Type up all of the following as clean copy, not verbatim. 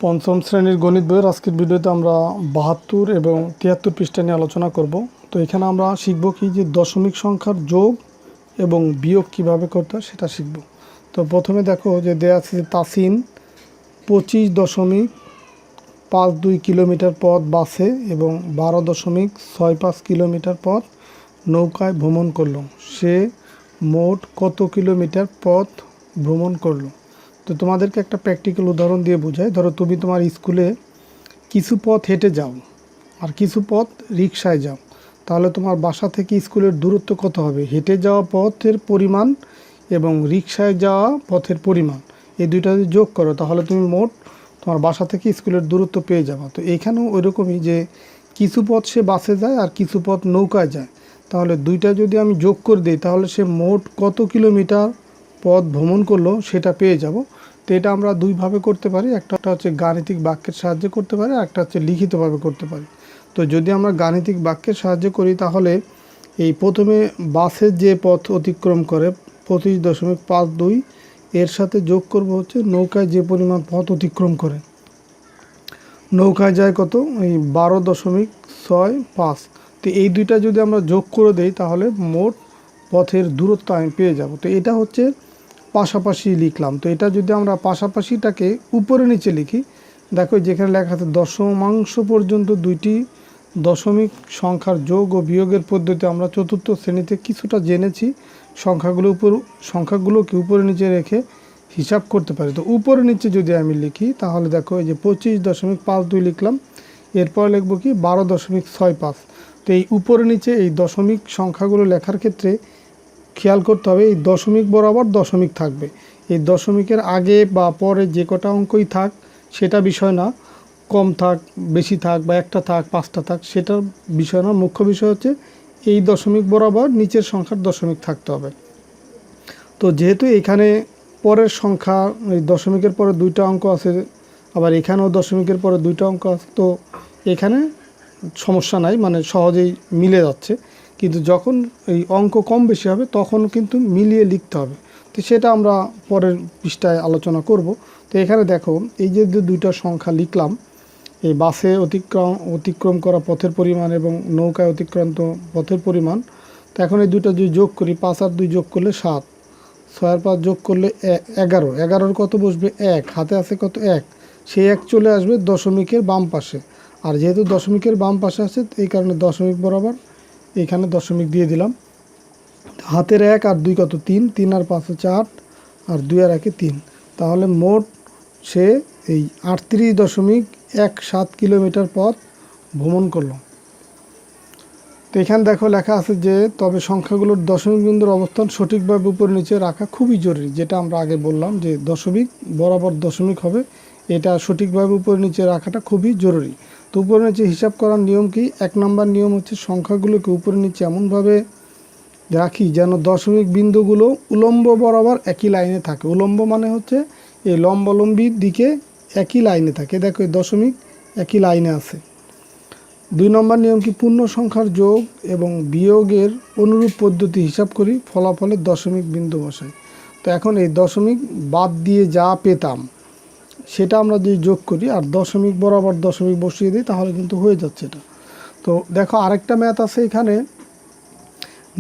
পঞ্চম শ্রেণীর গণিত বইয়ের আজকের ভিডিওতে আমরা ৭২ এবং ৭৩ পৃষ্ঠা নিয়ে আলোচনা করব। তো এখানে আমরা শিখব কি যে দশমিক সংখ্যার যোগ এবং বিয়োগ কিভাবে করতে হয় সেটা শিখব। তো প্রথমে দেখো যে দেয়া আছে যে তাসিন ২৫.৫২ কিলোমিটার পথ বাসে এবং ১২.৬৫ কিলোমিটার পথ নৌকায় ভ্রমণ করলো। সে মোট কত কিলোমিটার পথ ভ্রমণ করলো? তো তোমাদেরকে একটা প্র্যাকটিক্যাল উদাহরণ দিয়ে বোঝাই। ধরো তুমি তোমার স্কুলে কিছু পথ হেঁটে যাও আর কিছু পথ রিকশায় যাও, তাহলে তোমার বাসা থেকে স্কুলের দূরত্ব কত হবে? হেঁটে যাওয়া পথের পরিমাণ এবং রিকশায় যাওয়া পথের পরিমাণ, এই দুইটা যদি যোগ করো তাহলে তুমি মোট তোমার বাসা থেকে স্কুলের দূরত্ব পেয়ে যাবে। তো এইখানেও ওইরকমই যে কিছু পথ সে বাসে যায় আর কিছু পথ নৌকায় যায়, তাহলে দুইটা যদি আমি যোগ করে দিই তাহলে সে মোট কত কিলোমিটার পথ ভ্রমণ করলো সেটা পেয়ে যাব। তো এটা আমরা দুইভাবে করতে পারি, একটা হচ্ছে গাণিতিক বাক্যের সাহায্যে করতে পারি, আর একটা হচ্ছে লিখিতভাবে করতে পারি। তো যদি আমরা গাণিতিক বাক্যের সাহায্যে করি তাহলে এই প্রথমে বাসের যে পথ অতিক্রম করে ২৫.৫২ এর সাথে যোগ করব হচ্ছে নৌকায় যে পরিমাণ পথ অতিক্রম করে। নৌকায় যায় কত? এই ১২.৬৫। তো এই দুইটা যদি আমরা যোগ করে দেই তাহলে মোট পথের দূরত্ব আমি পেয়ে যাব। তো এটা হচ্ছে পাশাপাশি লিখলাম। তো এটা যদি আমরা পাশাপাশিটাকে উপরে নিচে লিখি, দেখো যেখানে লেখা আছে দশমাংশ পর্যন্ত দুইটি দশমিক সংখ্যার যোগ ও বিয়োগের পদ্ধতি আমরা চতুর্থ শ্রেণীতে কিছুটা জেনেছি। সংখ্যাগুলোকে উপরে নিচে রেখে হিসাব করতে পারি। তো উপরে নিচে যদি আমি লিখি তাহলে দেখো এই যে ২৫.৫২ লিখলাম, এরপর লিখবো কি ১২.৬৫। তো এই উপরে নিচে এই দশমিক সংখ্যাগুলো লেখার ক্ষেত্রে খেয়াল করতে হবে এই দশমিক বরাবর দশমিক থাকবে। এই দশমিকের আগে বা পরে যে কটা অঙ্কই থাক সেটা বিষয় না, কম থাক বেশি থাক বা একটা থাক পাঁচটা থাক সেটার বিষয় না, মুখ্য বিষয় হচ্ছে এই দশমিক বরাবর নিচের সংখ্যার দশমিক থাকতে হবে। তো যেহেতু এখানে পরের সংখ্যা এই দশমিকের পরে দুইটা অঙ্ক আছে, আবার এখানেও দশমিকের পরে দুইটা অঙ্ক আছে, তো এখানে সমস্যা নাই, মানে সহজেই মিলে যাচ্ছে। কিন্তু যখন এই অঙ্ক কম বেশি হবে তখন কিন্তু মিলিয়ে লিখতে হবে। তো সেটা আমরা পরের পৃষ্ঠায় আলোচনা করব। তো এখানে দেখো এই যে দুইটা সংখ্যা লিখলাম, এই বাসে অতিক্রম করা পথের পরিমাণ এবং নৌকায় অতিক্রান্ত পথের পরিমাণ। তো এখন এই দুইটা যদি যোগ করি, ৫ আর ২ যোগ করলে ৭, ৬ আর ৫ যোগ করলে ১১, ১১-র কত বসবে? ১, হাতে আছে কত? ১, সেই ১ চলে আসবে দশমিকের বাম পাশে। আর যেহেতু দশমিকের বাম পাশে আছে এই কারণে দশমিক বরাবর এখানে দশমিক দিয়ে দিলাম। হাতের ১ আর ২ কত? ৩, ৩ আর ৫ হচ্ছে ৮, আর ২ আর ১ ৩। তাহলে মোট সে এই ৩৮.১৭ কিলোমিটার পথ ভ্রমণ করলো। তো এখানে দেখো লেখা আছে যে তবে সংখ্যাগুলোর দশমিক বিন্দুর অবস্থান সঠিকভাবে উপর নিচে রাখা খুবই জরুরি। যেটা আমরা আগে বললাম যে দশমিক বরাবর দশমিক হবে, এটা সঠিকভাবে উপর নিচে রাখাটা খুবই জরুরি। তো উপর নিচে হিসাব করার নিয়ম কি? ১ নম্বর নিয়ম হচ্ছে সংখ্যাগুলোকে উপরে নিচে এমনভাবে রাখি যেন দশমিক বিন্দুগুলো উলম্ব বরাবর একই লাইনে থাকে। উলম্ব মানে হচ্ছে এই লম্বালম্বির দিকে একই লাইনে থাকে। দেখো এই দশমিক একই লাইনে আছে। ২ নম্বর নিয়ম কি? পূর্ণ সংখ্যার যোগ এবং বিয়োগের অনুরূপ পদ্ধতি হিসাব করি, ফলাফলের দশমিক বিন্দু বসাই। তো এখন এই দশমিক বাদ দিয়ে যা পেতাম সেটা আমরা যদি যোগ করি আর দশমিক বরাবর দশমিক বসিয়ে দিই তাহলে কিন্তু হয়ে যাচ্ছে এটা। তো দেখো আরেকটা ম্যাথ আছে এখানে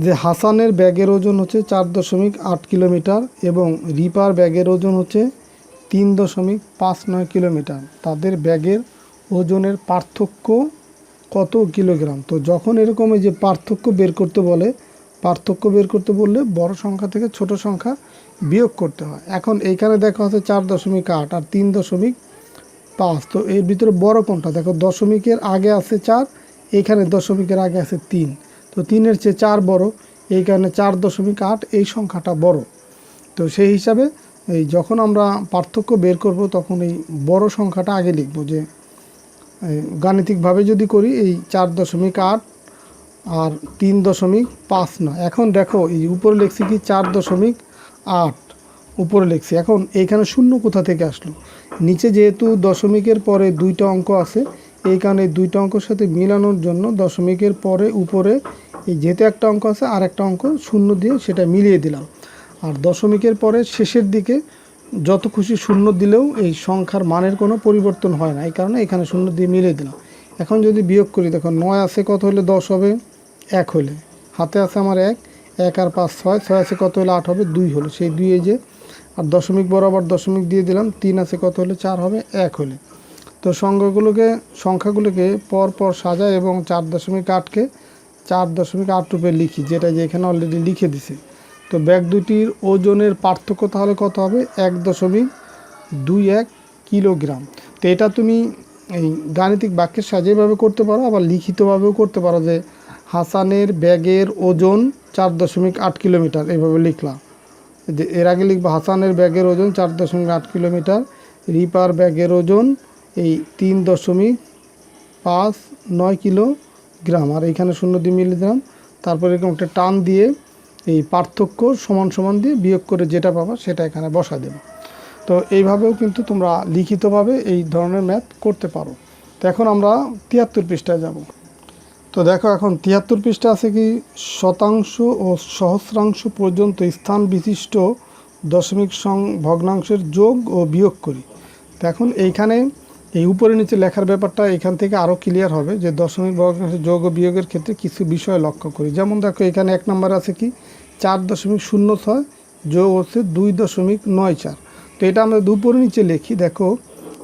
যে হাসানের ব্যাগের ওজন হচ্ছে ৪.৮ কিলোমিটার এবং রিপার ব্যাগের ওজন হচ্ছে ৩.৫৯ কিলোমিটার। তাদের ব্যাগের ওজনের পার্থক্য কত কিলোগ্রাম? তো যখন এরকম এই যে পার্থক্য বের করতে বললে বড় সংখ্যা থেকে ছোট সংখ্যা বিয়োগ করতে হয়। এখন এইখানে দেখা আছে ৪.৮ আর ৩.৫। তো এর ভিতরে বড় কোনটা? দেখো দশমিকের আগে আছে ৪, এইখানে দশমিকের আগে আছে ৩। তো ৩-এর চেয়ে ৪ বড়, এই কারণে ৪.৮ এই সংখ্যাটা বড়। তো সেই হিসাবে এই যখন আমরা পার্থক্য বের করব তখন এই বড় সংখ্যাটা আগে লিখব। যে গাণিতিকভাবে যদি করি এই ৪.৮ আর ৩.৫ না। এখন দেখো এই উপরে লিখছি কি ৪.৮ উপরে লিখছি। এখন এইখানে শূন্য কোথা থেকে আসলো? নিচে যেহেতু দশমিকের পরে দুইটা অঙ্ক আছে এই কারণে এই দুইটা অঙ্কের সাথে মিলানোর জন্য দশমিকের পরে উপরে এই যেহেতু একটা অঙ্ক আছে আর একটা অঙ্ক শূন্য দিয়ে সেটা মিলিয়ে দিলাম। আর দশমিকের পরে শেষের দিকে যত খুশি শূন্য দিলেও এই সংখ্যার মানের কোনো পরিবর্তন হয় না, এই কারণে এখানে শূন্য দিয়ে মিলিয়ে দিলাম। এখন যদি বিয়োগ করি, দেখো 9 আছে কত হলে 10 হবে, 1 হলে। হাতে আছে আমার 1, 1 আর 5 6, 6 আছে কত হলে 8 হবে, 2 হলো। সেই 2 এই যে, আর দশমিক বরাবর দশমিক দিয়ে দিলাম। 3 আছে কত হলে 4 হবে, 1 হলে। তো সংখ্যাগুলোকে পর পর সাজায় এবং 4.8কে 4.8 রূপে লিখি, যেটা যে এখানে অলরেডি লিখে দিছে। তো ব্যাগ দুটির ওজনের পার্থক্য তাহলে কত হবে, 1.21 কিলোগ্রাম। তো এটা তুমি এই গাণিতিক বাক্যের সাহায্যে করতে পারো, আবার লিখিতভাবেও করতে পারো, যে হাসানের ব্যাগের ওজন 4.8 কিলোমিটার, এইভাবে লিখলাম। যে এর আগে লিখবো হাসানের ব্যাগের ওজন 4.8 কিলোমিটার, রিপার ব্যাগের ওজন এই 3.59 কিলোগ্রাম, আর এইখানে শূন্য দিয়ে মিলিয়ে দিলাম। তারপর এরকম একটা টান দিয়ে এই পার্থক্য সমান সমান দিয়ে বিয়োগ করে যেটা পাবা সেটা এখানে বসা দেবে। তো এইভাবেও কিন্তু তোমরা লিখিতভাবে এই ধরনের ম্যাথ করতে পারো। তো এখন আমরা 73 পৃষ্ঠায় যাব। তো দেখো এখন 73 পৃষ্ঠা আছে কি, শতাংশ ও সহস্রাংশ পর্যন্ত স্থান বিশিষ্ট দশমিক ভগ্নাংশের যোগ ও বিয়োগ করি। তো এখন এইখানে এই উপরে নিচে লেখার ব্যাপারটা এখান থেকে আরও ক্লিয়ার হবে, যে দশমিক ভগ্নাংশের যোগ ও বিয়োগের ক্ষেত্রে কিছু বিষয় লক্ষ্য করি। যেমন দেখো এখানে 1 নম্বর আছে কি 4.06 যোগ হচ্ছে 2.94। তো এটা আমরা উপরে নিচে লিখি, দেখো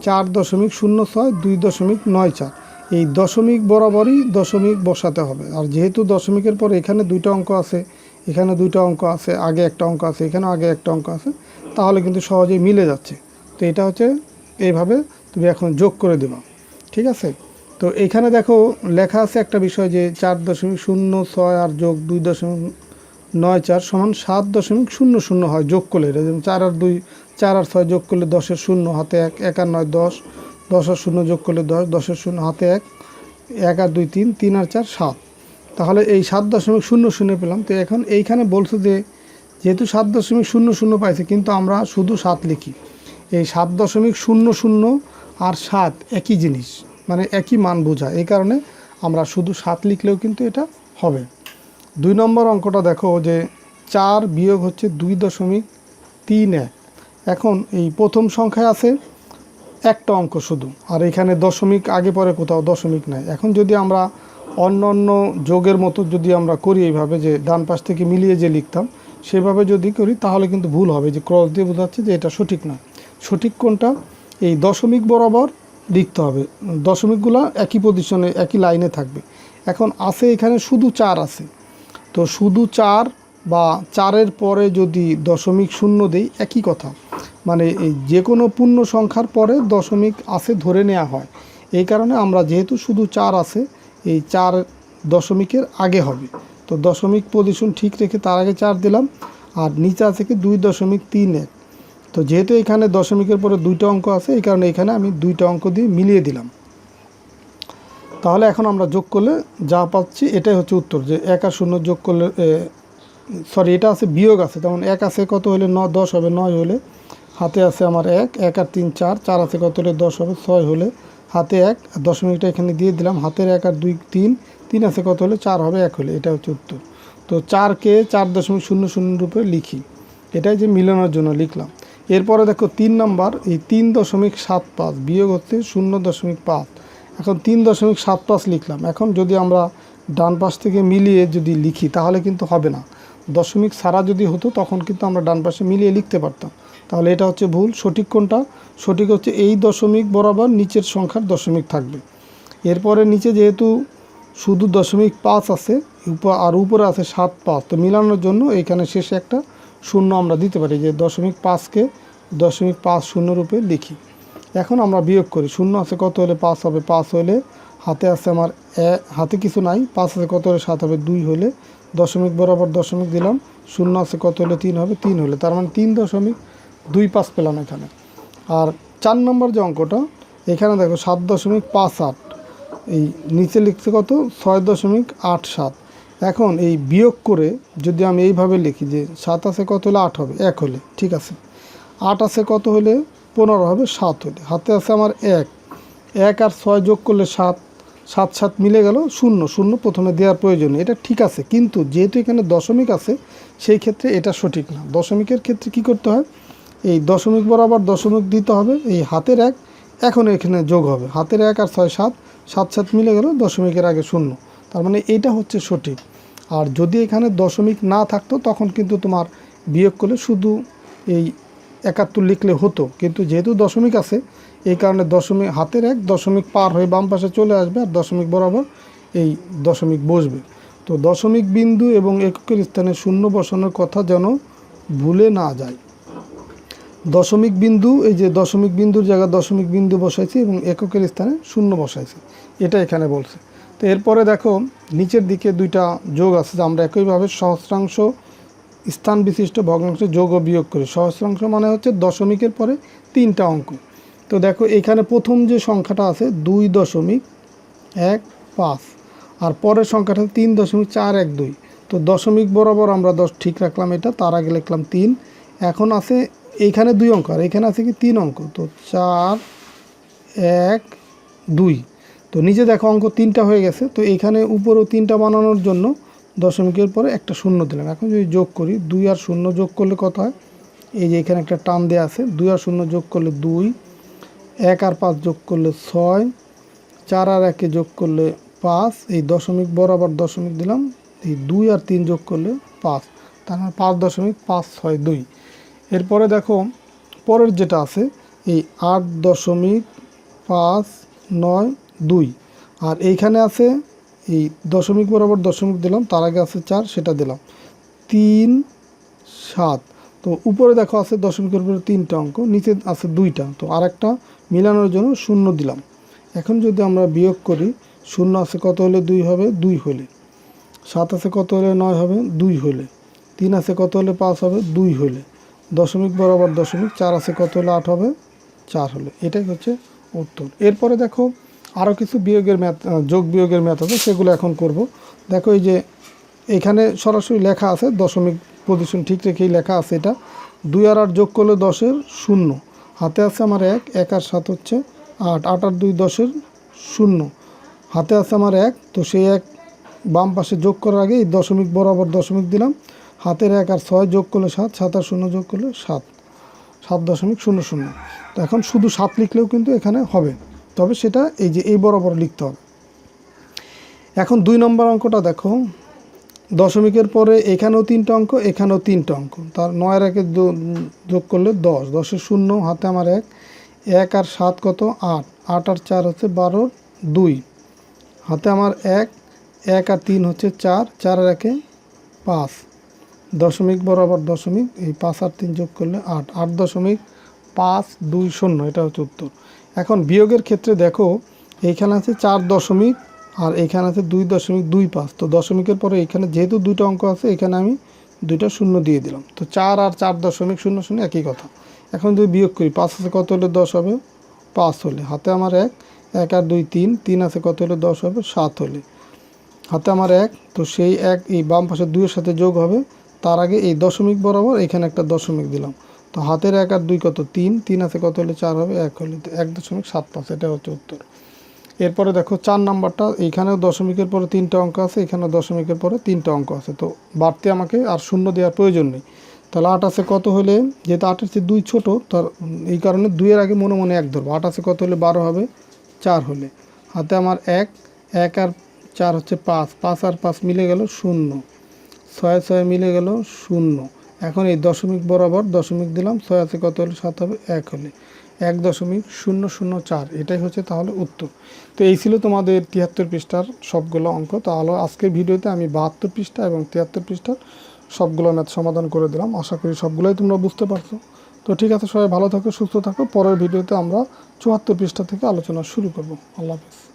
4.06 2.94, এই দশমিক বরাবরই দশমিক বসাতে হবে। আর যেহেতু দশমিকের পর এখানে 2টা অঙ্ক আছে, এখানে 2টা অঙ্ক আছে, আগে একটা অঙ্ক আছে, এখানে আগে একটা অঙ্ক আছে, তাহলে কিন্তু সহজেই মিলে যাচ্ছে। তো এটা হচ্ছে এইভাবে তুমি এখন যোগ করে দেবা, ঠিক আছে। তো এখানে দেখো লেখা আছে একটা বিষয়, যে 4.06 আর যোগ 2.94 সমান 7.00 হয় যোগ করলে। যেমন 4 আর 2 4 আর 6 যোগ করলে 10 এর 0 হাতে 1, 1 আর 9 10, 10 আর 0 যোগ করলে 10, 10 এর 0 হাতে 1, 1 আর 2 3, 3 আর 4 7। তাহলে এই 7.00 পেলাম। তো এখন এইখানে বলছে যে যেহেতু 7.00 পাইছে, কিন্তু আমরা শুধু 7 লিখি। এই 7.00 আর 7 একই জিনিস, মানে একই মান বোঝায়, এই কারণে আমরা শুধু 7 লিখলেও কিন্তু এটা হবে। 2 নম্বর অঙ্কটা দেখো, যে 4 বিয়োগ হচ্ছে 2.31। এখন এই প্রথম সংখ্যায় আছে একটা অঙ্ক শুধু, আর এখানে দশমিক আগে পরে কোথাও দশমিক নাই। এখন যদি আমরা অন্য যোগের মতো যদি আমরা করি এইভাবে, যে ডান পাশ থেকে মিলিয়ে যে লিখতাম সেভাবে যদি করি, তাহলে কিন্তু ভুল হবে, যে ক্রস দিয়ে বোঝাচ্ছে যে এটা সঠিক না। সঠিক কোনটা, এই দশমিক বরাবর লিখতে হবে, দশমিকগুলো একই পজিশনে একই লাইনে থাকবে। এখন আছে এখানে শুধু 4 আছে, তো শুধু 4 বা 4-এর পরে যদি দশমিক শূন্য দেই একই কথা, মানে এই যে কোনো পূর্ণ সংখ্যার পরে দশমিক আছে ধরে নেওয়া হয়। এই কারণে আমরা যেহেতু শুধু 4 আছে, এই 4 দশমিকের আগে হবে। তো দশমিক পজিশন ঠিক রেখে তার আগে 4 দিলাম, আর নিচে আছে কি 2.31। তো যেহেতু এখানে দশমিকের পরে 2টা অঙ্ক আছে, এই কারণে এখানে আমি 2টা অঙ্ক দিয়ে মিলিয়ে দিলাম। তাহলে এখন আমরা যোগ করলে যা পাচ্ছি এটাই হচ্ছে উত্তর, যে 1 আর 0 যোগ করলে এটা আছে বিয়োগ আছে, যেমন 1 আছে কত হলে 10 হবে, 9 হলে। হাতে আছে আমার 1, 1 আর 3 4, 4 আছে কত হলে 10 হবে, 6 হলে। হাতে 1, দশমিকটা এখানে দিয়ে দিলাম। হাতের 1 আর 2 3, 3 আছে কত হলে 4 হবে, 1 হলে। এটা হচ্ছে উত্তর। তো 4কে 4.00 রূপে লিখি, এটাই যে মিলানোর জন্য লিখলাম। এরপরে দেখো 3 নাম্বার, এই 3.75 বিয়োগ হচ্ছে 0.5। এখন 3.75 লিখলাম। এখন যদি আমরা ডান পাশ থেকে মিলিয়ে যদি লিখি তাহলে কিন্তু হবে না, দশমিক ছাড়া যদি হতো তখন কিন্তু আমরা ডান পাশে মিলিয়ে লিখতে পারতাম। তাহলে এটা হচ্ছে ভুল। সঠিক কোনটা, সঠিক হচ্ছে এই দশমিক বরাবর নিচের সংখ্যার দশমিক থাকবে। এরপরে নিচে যেহেতু শুধু 0.5 আছে আর উপরে আছে 7.5, তো মিলানোর জন্য এইখানে শেষে একটা শূন্য আমরা দিতে পারি, যে 0.5কে 0.50 রূপে লিখি। এখন আমরা বিয়োগ করি, শূন্য আছে কত হলে 5 হবে, 5 হলে। হাতে আছে আমার হাতে কিছু নাই, 5 আছে কত হলে 7 হবে, 2 হলে। দশমিক বরাবর দশমিক দিলাম, শূন্য আছে কত হলে 3 হবে, 3 হলে। তার মানে 3.25 পেলাম এখানে। আর 4 নম্বর যে অঙ্কটা, এখানে দেখো 7.58, এই নিচে লিখছে কত 6.87। এখন এই বিয়োগ করে যদি আমি এইভাবে লিখি, যে 7 আছে কত হলে 8 হবে, 1 হলে, ঠিক আছে। 8 আছে কত হলে 15 হবে, 7 হলে। হাতে আছে আমার 1, 1 আর 6 যোগ করলে 7, 7 7 মিলে গেল, 0 0 প্রথমে দেওয়ার প্রয়োজন, এটা ঠিক আছে। কিন্তু যেহেতু এখানে দশমিক আছে, সেই ক্ষেত্রে এটা সঠিক না। দশমিকের ক্ষেত্রে কি করতে হয়, এই দশমিক বরাবর দশমিক দিতে হবে, এই হাতের 1 এখন এখানে যোগ হবে, হাতের 1 আর 6 7, 7 7 মিলে গেল, দশমিকের আগে 0, তার মানে এইটা হচ্ছে সঠিক। আর যদি এখানে দশমিক না থাকতো তখন কিন্তু তোমার বিয়োগ করলে শুধু এই 71 লিখলে হতো, কিন্তু যেহেতু দশমিক আছে এই কারণে দশমিক হাতের 1 দশমিক পার হয়ে বাম পাশে চলে আসবে আর দশমিক বরাবর এই দশমিক বসবে। তো দশমিক বিন্দু এবং এককের স্থানে শূন্য বসানোর কথা যেন ভুলে না যায়। দশমিক বিন্দু, এই যে দশমিক বিন্দুর জায়গায় দশমিক বিন্দু বসাইছি এবং এককের স্থানে শূন্য বসাইছি, এটা এখানে বলছে। তো এরপরে দেখো নিচের দিকে দুইটা যোগ আছে, যে আমরা একইভাবে সহস্রাংশ স্থান বিশিষ্ট ভগ্নাংশে যোগ ও বিয়োগ করি। সহস্রাংশ মানে হচ্ছে দশমিকের পরে 3টা অঙ্ক। তো দেখো এখানে প্রথম যে সংখ্যাটা আছে 2.15 আর পরের সংখ্যাটা 3.412। তো দশমিক বরাবর আমরা 10 ঠিক রাখলাম, এটা তার আগে লিখলাম 3। এখন আছে এইখানে 2 অঙ্ক আর এখানে আছে কি 3 অঙ্ক, তো 4 1 2। তো নিচে দেখো অঙ্ক 3টা হয়ে গেছে। তো এখানে উপরেও 3টা বানানোর জন্য দশমিকের পরে একটা শূন্য দিলাম। এখন যদি যোগ করি 2 আর 0 যোগ করলে কত হয়, এই যে এখানে একটা টান দেওয়া আছে, 2 আর 0 যোগ করলে 2, 1 আর 5 যোগ করলে 6, 4 আর 1 যোগ করলে 5, এই দশমিক বরাবর দশমিক দিলাম, এই 2 আর 3 যোগ করলে 5, তার মানে 5.562। এরপরে দেখো পরের যেটা আছে এই 8.592 আর এইখানে আছে এই দশমিক বরাবর দশমিক দিলাম, তার আগে আছে 4, সেটা দিলাম 3 7। তো উপরে দেখো আছে দশমিকের উপরে 3টা অঙ্ক, নিচে আছে 2টা, তো আরেকটা মিলানোর জন্য 0 দিলাম। এখন যদি আমরা বিয়োগ করি, 0 আছে কত হলে 2 হবে, 2 হলে, 7 আছে কত হলে 9 হবে, 2 হলে, 3 আছে কত হলে 5 হবে, 2 হলে, দশমিক বরাবর দশমিক 4 আছে কত হলে 8 হবে, 4 হলে। এটাই হচ্ছে উত্তর। এরপরে দেখো আরও কিছু বিয়োগের ম্যাথ, যোগ বিয়োগের ম্যাথ হবে, সেগুলো এখন করব। দেখো এই যে এখানে সরাসরি লেখা আছে, দশমিক পজিশন ঠিক রেখেই লেখা আছে, এটা 2 আর 8 যোগ করলে 10-এর 0, হাতে আছে আমার 1, 1 আর 7 হচ্ছে 8, 8 আর 2 10-এর 0, হাতে আছে আমার 1, তো সেই 1 বাম পাশে যোগ করার আগে এই দশমিক বরাবর দশমিক দিলাম, হাতের 1 আর 6 যোগ করলে 7, 7 আর 0 যোগ করলে 7, 7.00। তো এখন শুধু 7 লিখলেও কিন্তু এখানে হবে, তবে সেটা এই যে এই বরাবর লিখতে হবে। এখন 2 নম্বর অঙ্কটা দেখো, দশমিকের পরে এখানেও 3টা অঙ্ক, এখানেও 3টা অঙ্ক, তার 9 আর 1 যোগ করলে 10, 10-এর 0, হাতে আমার 1, 1 আর 7 কত 8, 8 আর 4 হচ্ছে 12, 2, হাতে আমার 1, 1 আর 3 হচ্ছে 4, 4 আর 1 5, দশমিক বরাবর দশমিক, এই 5 আর 3 যোগ করলে 8, 8.520, এটা হচ্ছে উত্তর। এখন বিয়োগের ক্ষেত্রে দেখো এইখানে আছে 4 দশমিক আর এইখানে আছে 2.25। তো দশমিকের পরে এখানে যেহেতু 2টা অঙ্ক আছে, এখানে আমি 2টা শূন্য দিয়ে দিলাম, তো 4 আর 4.00 একই কথা। এখন যদি বিয়োগ করি, 5 আছে কত হলে 10 হবে, 5 হলে, হাতে আমার 1, 1 আর 2 3, 3 আছে কত হলে 10 হবে, 7 হলে, হাতে আমার 1, তো সেই 1 এই বাম পাশে 2 এর সাথে যোগ হবে, তার আগে এই দশমিক বরাবর এখানে একটা দশমিক দিলাম, তো হাতের 1 আর 2 কত 3, 3 আছে কত হলে 4 হবে, 1 হলে, তো 1.75, এটা হচ্ছে উত্তর। এরপরে দেখো 4 নাম্বারটা, এইখানেও দশমিকের পরে 3টা অঙ্ক আছে, এখানেও দশমিকের পরে 3টা অঙ্ক আছে, তো বাড়তে আমাকে আর শূন্য দেওয়ার প্রয়োজন নেই। তাহলে 8 আছে কত হলে, যেহেতু 8 এর চেয়ে 2 ছোট, তার এই কারণে 2 এর আগে মনে মনে 1 ধরবো, 8 আছে কত হলে 12 হবে, 4 হলে, হাতে আমার 1, 1 আর 4 হচ্ছে 5, 5 আর 5 মিলে গেল 0, 6 6 মিলে গেল 0। এখন এই দশমিক বরাবর দশমিক দিলাম, 6 আছে কত হলে 7 হবে, 1 হলে, 1.004, এটাই হচ্ছে তাহলে উত্তর। তো এই ছিল তোমাদের 73 পৃষ্ঠার সবগুলো অঙ্ক। তাহলে আজকের ভিডিওতে আমি 72 পৃষ্ঠা এবং 73 পৃষ্ঠার সবগুলো ম্যাথ সমাধান করে দিলাম। আশা করি সবগুলোই তোমরা বুঝতে পারছো। তো ঠিক আছে, সবাই ভালো থাকো, সুস্থ থাকো। পরের ভিডিওতে আমরা 74 পৃষ্ঠা থেকে আলোচনা শুরু করব। আল্লাহ হাফেজ।